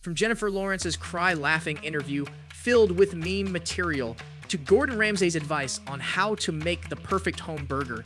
From Jennifer Lawrence's cry-laughing interview filled with meme material to Gordon Ramsay's advice on how to make the perfect home burger,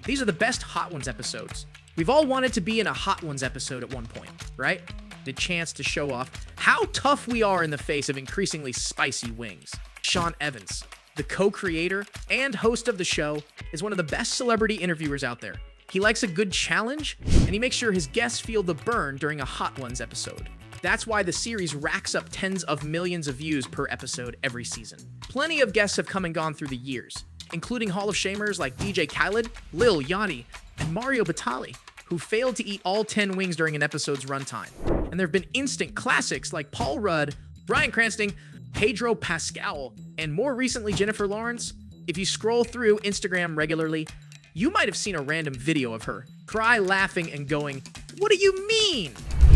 these are the best Hot Ones episodes. We've all wanted to be in a Hot Ones episode at one point, right? The chance to show off how tough we are in the face of increasingly spicy wings. Sean Evans, the co-creator and host of the show, is one of the best celebrity interviewers out there. He likes a good challenge, and he makes sure his guests feel the burn during a Hot Ones episode. That's why the series racks up tens of millions of views per episode every season. Plenty of guests have come and gone through the years, including Hall of Shamers like DJ Khaled, Lil Yachty, and Mario Batali, who failed to eat all 10 wings during an episode's runtime. And there have been instant classics like Paul Rudd, Bryan Cranston, Pedro Pascal, and more recently Jennifer Lawrence. If you scroll through Instagram regularly, you might have seen a random video of her cry laughing and going, "What do you mean?"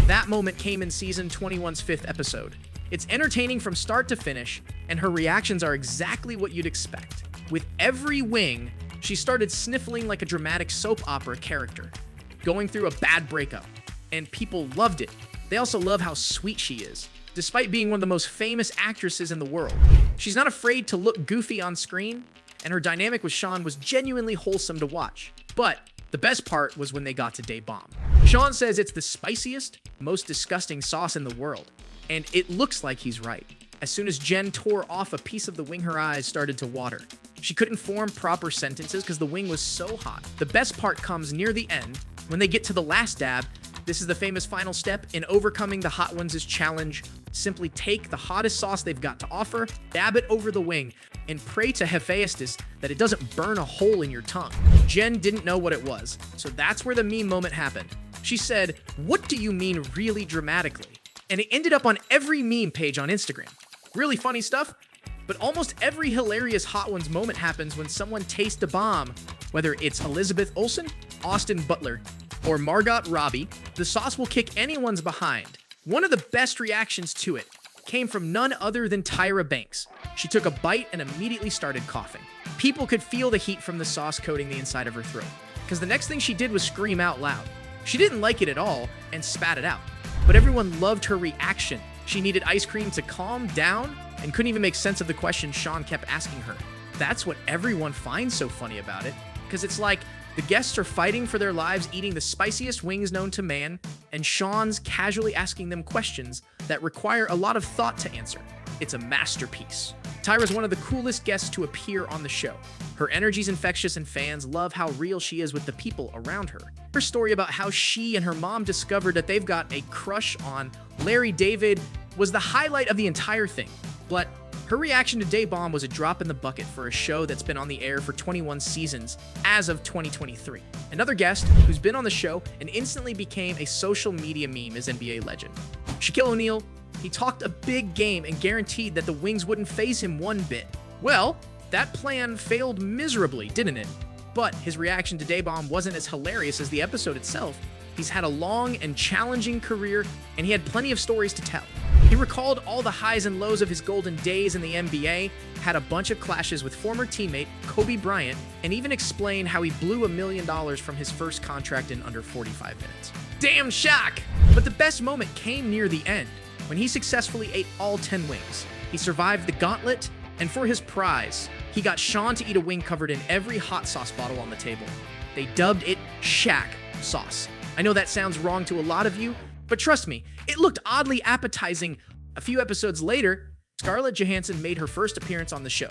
That moment came in season 21's 5th episode. It's entertaining from start to finish, and her reactions are exactly what you'd expect. With every wing, she started sniffling like a dramatic soap opera character, going through a bad breakup, and people loved it. They also love how sweet she is, despite being one of the most famous actresses in the world. She's not afraid to look goofy on screen, and her dynamic with Sean was genuinely wholesome to watch. But the best part was when they got to Day Bomb. Sean says it's the spiciest, most disgusting sauce in the world, and it looks like he's right. As soon as Jen tore off a piece of the wing, her eyes started to water. She couldn't form proper sentences because the wing was so hot. The best part comes near the end, when they get to the last dab. This is the famous final step in overcoming the Hot Ones' challenge. Simply take the hottest sauce they've got to offer, dab it over the wing, and pray to Hephaestus that it doesn't burn a hole in your tongue. Jen didn't know what it was, so that's where the meme moment happened. She said, "What do you mean really dramatically?" And it ended up on every meme page on Instagram. Really funny stuff, but almost every hilarious Hot Ones moment happens when someone tastes a bomb. Whether it's Elizabeth Olsen, Austin Butler, or Margot Robbie, the sauce will kick anyone's behind. One of the best reactions to it came from none other than Tyra Banks. She took a bite and immediately started coughing. People could feel the heat from the sauce coating the inside of her throat, because the next thing she did was scream out loud. She didn't like it at all and spat it out, but everyone loved her reaction. She needed ice cream to calm down and couldn't even make sense of the question Sean kept asking her. That's what everyone finds so funny about it, because it's like the guests are fighting for their lives eating the spiciest wings known to man, and Sean's casually asking them questions that require a lot of thought to answer. It's a masterpiece. Tyra's one of the coolest guests to appear on the show. Her energy's infectious and fans love how real she is with the people around her. Her story about how she and her mom discovered that they've got a crush on Larry David was the highlight of the entire thing. But her reaction to Day Bomb was a drop in the bucket for a show that's been on the air for 21 seasons as of 2023. Another guest who's been on the show and instantly became a social media meme is NBA legend Shaquille O'Neal. He talked a big game and guaranteed that the wings wouldn't faze him one bit. Well, that plan failed miserably, didn't it? But his reaction to Day Bomb wasn't as hilarious as the episode itself. He's had a long and challenging career, and he had plenty of stories to tell. He recalled all the highs and lows of his golden days in the NBA, had a bunch of clashes with former teammate Kobe Bryant, and even explained how he blew $1 million from his first contract in under 45 minutes. Damn Shaq! But the best moment came near the end, when he successfully ate all 10 wings. He survived the gauntlet, and for his prize, he got Sean to eat a wing covered in every hot sauce bottle on the table. They dubbed it Shaq sauce. I know that sounds wrong to a lot of you, but trust me, it looked oddly appetizing. A few episodes later, Scarlett Johansson made her first appearance on the show.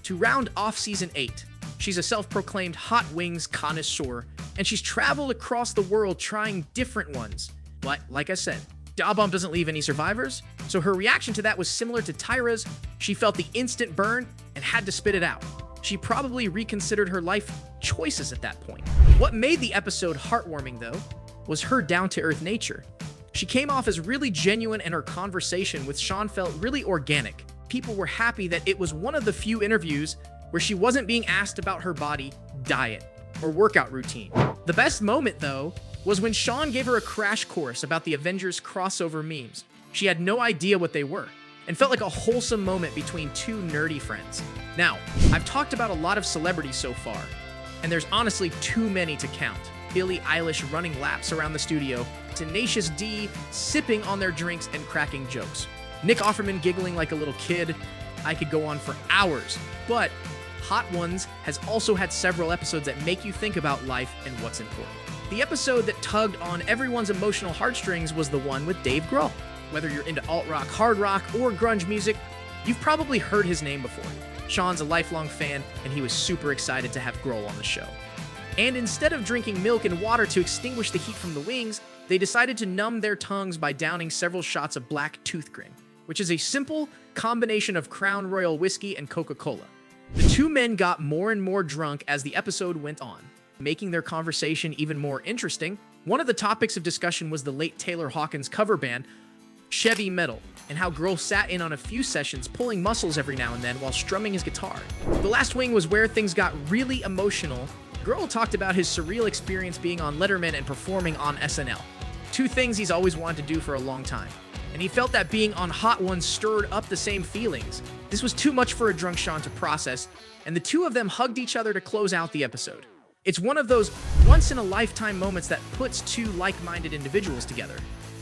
To round off season 8, she's a self-proclaimed hot wings connoisseur, and she's traveled across the world trying different ones. But like I said, Da Bomb doesn't leave any survivors, so her reaction to that was similar to Tyra's. She felt the instant burn and had to spit it out. She probably reconsidered her life choices at that point. What made the episode heartwarming, though, was her down-to-earth nature. She came off as really genuine, and her conversation with Sean felt really organic. People were happy that it was one of the few interviews where she wasn't being asked about her body, diet, or workout routine. The best moment, though, was when Sean gave her a crash course about the Avengers crossover memes. She had no idea what they were, and felt like a wholesome moment between two nerdy friends. Now, I've talked about a lot of celebrities so far, and there's honestly too many to count. Billie Eilish running laps around the studio Tenacious D sipping on their drinks and cracking jokes, Nick Offerman giggling like a little kid. I could go on for hours, but Hot Ones has also had several episodes that make you think about life and what's important. The episode that tugged on everyone's emotional heartstrings was the one with Dave Grohl. Whether you're into alt-rock, hard rock, or grunge music, you've probably heard his name before. Sean's a lifelong fan, and he was super excited to have Grohl on the show. And instead of drinking milk and water to extinguish the heat from the wings, they decided to numb their tongues by downing several shots of Black Toothgrin, which is a simple combination of Crown Royal whiskey and Coca-Cola. The two men got more and more drunk as the episode went on, making their conversation even more interesting. One of the topics of discussion was the late Taylor Hawkins cover band, Chevy Metal, and how Grohl sat in on a few sessions pulling muscles every now and then while strumming his guitar. The last wing was where things got really emotional. Grohl talked about his surreal experience being on Letterman and performing on SNL. Two things he's always wanted to do for a long time. And he felt that being on Hot Ones stirred up the same feelings. This was too much for a drunk Sean to process, and the two of them hugged each other to close out the episode. It's one of those once-in-a-lifetime moments that puts two like-minded individuals together.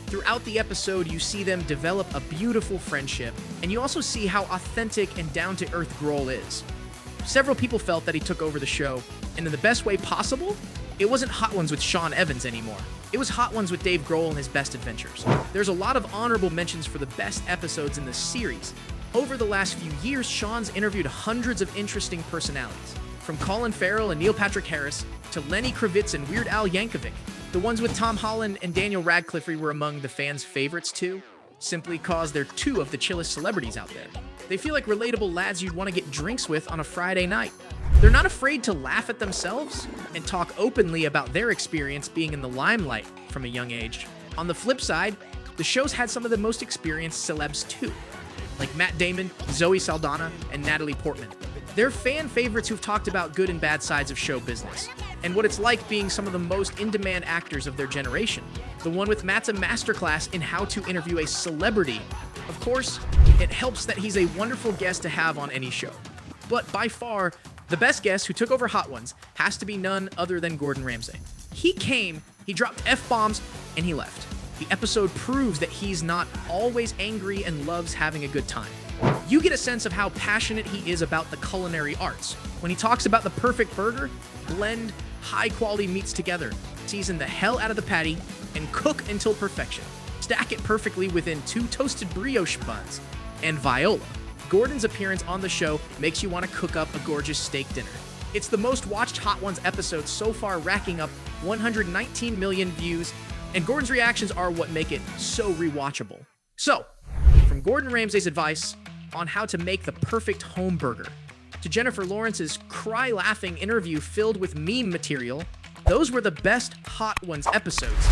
Throughout the episode, you see them develop a beautiful friendship, and you also see how authentic and down-to-earth Grohl is. Several people felt that he took over the show, and in the best way possible, it wasn't Hot Ones with Sean Evans anymore. It was Hot Ones with Dave Grohl and his best adventures. There's a lot of honorable mentions for the best episodes in the series. Over the last few years, Sean's interviewed hundreds of interesting personalities, from Colin Farrell and Neil Patrick Harris to Lenny Kravitz and Weird Al Yankovic. The ones with Tom Holland and Daniel Radcliffe were among the fans' favorites too, simply cause they're two of the chillest celebrities out there. They feel like relatable lads you'd want to get drinks with on a Friday night. They're not afraid to laugh at themselves and talk openly about their experience being in the limelight from a young age. On the flip side, the show's had some of the most experienced celebs too, like Matt Damon, Zoe Saldana, and Natalie Portman. They're fan favorites who've talked about good and bad sides of show business, and what it's like being some of the most in-demand actors of their generation. The one with Matt's a masterclass in how to interview a celebrity. Of course, it helps that he's a wonderful guest to have on any show. But by far, the best guest who took over Hot Ones has to be none other than Gordon Ramsay. He came, he dropped F-bombs, and he left. The episode proves that he's not always angry and loves having a good time. You get a sense of how passionate he is about the culinary arts. When he talks about the perfect burger, blend high-quality meats together, season the hell out of the patty, and cook until perfection. Stack it perfectly within 2 toasted brioche buns, and Viola. Gordon's appearance on the show makes you want to cook up a gorgeous steak dinner. It's the most watched Hot Ones episode so far, racking up 119 million views, and Gordon's reactions are what make it so rewatchable. So, from Gordon Ramsay's advice on how to make the perfect home burger, to Jennifer Lawrence's cry-laughing interview filled with meme material, those were the best Hot Ones episodes.